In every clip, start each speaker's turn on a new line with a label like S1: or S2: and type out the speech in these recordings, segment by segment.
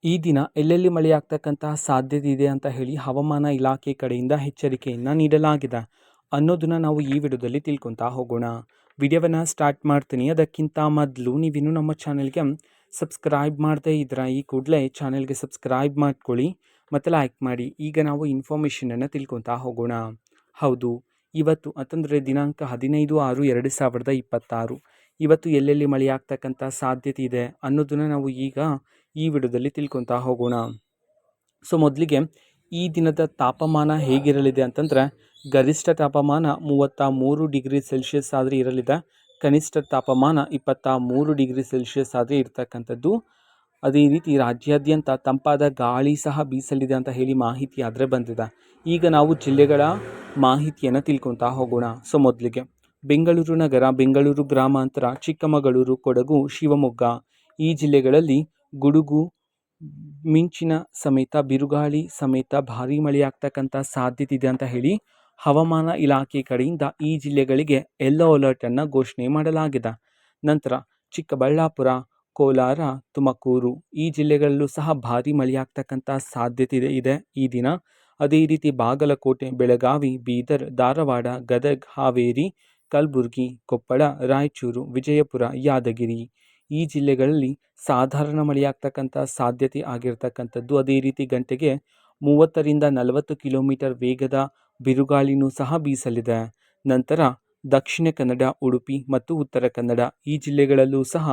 S1: ಈ ದಿನ ಎಲ್ಲೆಲ್ಲಿ ಮಳೆಯಾಗ್ತಕ್ಕಂತಹ ಸಾಧ್ಯತೆ ಇದೆ ಅಂತ ಹೇಳಿ ಹವಾಮಾನ ಇಲಾಖೆ ಕಡೆಯಿಂದ ಎಚ್ಚರಿಕೆಯನ್ನು ನೀಡಲಾಗಿದೆ ಅನ್ನೋದನ್ನ ನಾವು ಈ ವಿಡಿಯೋದಲ್ಲಿ ತಿಳ್ಕೊತಾ ಹೋಗೋಣ. ವಿಡಿಯೋವನ್ನು ಸ್ಟಾರ್ಟ್ ಮಾಡ್ತೀನಿ. ಅದಕ್ಕಿಂತ ಮೊದಲು ನೀವಿನ್ನೂ ನಮ್ಮ ಚಾನೆಲ್ಗೆ ಸಬ್ಸ್ಕ್ರೈಬ್ ಮಾಡದೇ ಇದ್ರೆ ಈ ಕೂಡಲೇ ಚಾನೆಲ್ಗೆ ಸಬ್ಸ್ಕ್ರೈಬ್ ಮಾಡ್ಕೊಳ್ಳಿ ಮತ್ತು ಲೈಕ್ ಮಾಡಿ. ಈಗ ನಾವು ಇನ್ಫಾರ್ಮೇಷನನ್ನು ತಿಳ್ಕೊತಾ ಹೋಗೋಣ. ಹೌದು, ಇವತ್ತು ಅಂತಂದರೆ ದಿನಾಂಕ 15/6/2026 ಇವತ್ತು ಎಲ್ಲೆಲ್ಲಿ ಮಳೆಯಾಗ್ತಕ್ಕಂಥ ಸಾಧ್ಯತೆ ಇದೆ ಅನ್ನೋದನ್ನು ನಾವು ಈಗ ಈ ವಿಡಿಯೋದಲ್ಲಿ ತಿಳ್ಕೊತಾ ಹೋಗೋಣ. ಸೊ ಮೊದಲಿಗೆ ಈ ದಿನದ ತಾಪಮಾನ ಹೇಗಿರಲಿದೆ ಅಂತಂದರೆ, ಗರಿಷ್ಠ ತಾಪಮಾನ 33 ಡಿಗ್ರಿ ಸೆಲ್ಸಿಯಸ್ ಆದರೆ ಇರಲಿದೆ. ಕನಿಷ್ಠ ತಾಪಮಾನ 23 ಡಿಗ್ರಿ ಸೆಲ್ಸಿಯಸ್ ಆದರೆ ಇರ್ತಕ್ಕಂಥದ್ದು. ಅದೇ ರೀತಿ ರಾಜ್ಯಾದ್ಯಂತ ತಂಪಾದ ಗಾಳಿ ಸಹ ಬೀಸಲಿದೆ ಅಂತ ಹೇಳಿ ಮಾಹಿತಿ ಆದರೆ ಬಂದಿದೆ. ಈಗ ನಾವು ಜಿಲ್ಲೆಗಳ ಮಾಹಿತಿಯನ್ನು ತಿಳ್ಕೊತಾ ಹೋಗೋಣ. ಸೊ ಮೊದಲಿಗೆ ಬೆಂಗಳೂರು ನಗರ, ಬೆಂಗಳೂರು ಗ್ರಾಮಾಂತರ, ಚಿಕ್ಕಮಗಳೂರು, ಕೊಡಗು, ಶಿವಮೊಗ್ಗ ಈ ಜಿಲ್ಲೆಗಳಲ್ಲಿ ಗುಡುಗು ಮಿಂಚಿನ ಸಮೇತ ಬಿರುಗಾಳಿ ಸಮೇತ ಭಾರೀ ಮಳೆಯಾಗ್ತಕ್ಕಂಥ ಸಾಧ್ಯತೆ ಇದೆ ಅಂತ ಹೇಳಿ ಹವಾಮಾನ ಇಲಾಖೆ ಕಡೆಯಿಂದ ಈ ಜಿಲ್ಲೆಗಳಿಗೆ ಯೆಲ್ಲೋ ಅಲರ್ಟನ್ನು ಘೋಷಣೆ ಮಾಡಲಾಗಿದೆ. ನಂತರ ಚಿಕ್ಕಬಳ್ಳಾಪುರ, ಕೋಲಾರ, ತುಮಕೂರು ಈ ಜಿಲ್ಲೆಗಳಲ್ಲೂ ಸಹ ಭಾರೀ ಮಳೆಯಾಗ್ತಕ್ಕಂಥ ಸಾಧ್ಯತೆ ಇದೆ ಈ ದಿನ. ಅದೇ ರೀತಿ ಬಾಗಲಕೋಟೆ, ಬೆಳಗಾವಿ, ಬೀದರ್, ಧಾರವಾಡ, ಗದಗ, ಹಾವೇರಿ, ಕಲಬುರಗಿ, ಕೊಪ್ಪಳ, ರಾಯಚೂರು, ವಿಜಯಪುರ, ಯಾದಗಿರಿ ಈ ಜಿಲ್ಲೆಗಳಲ್ಲಿ ಸಾಧಾರಣ ಮಳೆಯಾಗ್ತಕ್ಕಂಥ ಸಾಧ್ಯತೆ ಆಗಿರ್ತಕ್ಕಂಥದ್ದು. ಅದೇ ರೀತಿ ಗಂಟೆಗೆ 30ರಿಂದ 40 ಕಿಲೋಮೀಟರ್ ವೇಗದ ಬಿರುಗಾಳಿನೂ ಸಹ ಬೀಸಲಿದೆ. ನಂತರ ದಕ್ಷಿಣ ಕನ್ನಡ, ಉಡುಪಿ ಮತ್ತು ಉತ್ತರ ಕನ್ನಡ ಈ ಜಿಲ್ಲೆಗಳಲ್ಲೂ ಸಹ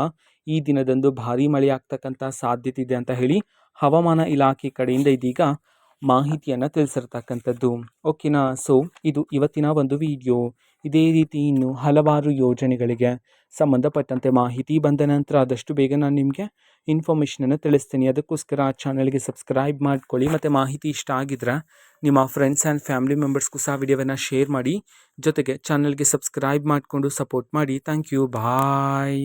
S1: ಈ ದಿನದಂದು ಭಾರೀ ಮಳೆಯಾಗ್ತಕ್ಕಂಥ ಸಾಧ್ಯತೆ ಇದೆ ಅಂತ ಹೇಳಿ ಹವಾಮಾನ ಇಲಾಖೆ ಕಡೆಯಿಂದ ಇದೀಗ ಮಾಹಿತಿಯನ್ನು ತಿಳಿಸಿರ್ತಕ್ಕಂಥದ್ದು. ಓಕೆನಾ. ಸೊ ಇದು ಇವತ್ತಿನ ಒಂದು ವಿಡಿಯೋ. ಇದೇ ರೀತಿ ಇನ್ನು ಹಲವಾರು ಯೋಜನೆಗಳಿಗೆ ಸಂಬಂಧಪಟ್ಟಂತೆ ಮಾಹಿತಿ ಬಂದ ನಂತರ ಆದಷ್ಟು ಬೇಗ ನಾನು ನಿಮಗೆ ಇನ್ಫಾರ್ಮೇಷನನ್ನು ತಿಳಿಸ್ತೀನಿ. ಅದಕ್ಕೋಸ್ಕರ ಚಾನಲ್ಗೆ ಸಬ್ಸ್ಕ್ರೈಬ್ ಮಾಡ್ಕೊಳ್ಳಿ ಮತ್ತು ಮಾಹಿತಿ ಇಷ್ಟ ಆಗಿದ್ರೆ ನಿಮ್ಮ ಫ್ರೆಂಡ್ಸ್ ಆ್ಯಂಡ್ ಫ್ಯಾಮಿಲಿ ಮೆಂಬರ್ಸ್ಗೂ ಸಹ ವಿಡಿಯೋವನ್ನು ಶೇರ್ ಮಾಡಿ. ಜೊತೆಗೆ ಚಾನಲ್ಗೆ ಸಬ್ಸ್ಕ್ರೈಬ್ ಮಾಡಿಕೊಂಡು ಸಪೋರ್ಟ್ ಮಾಡಿ. Thank you. ಬಾಯ್.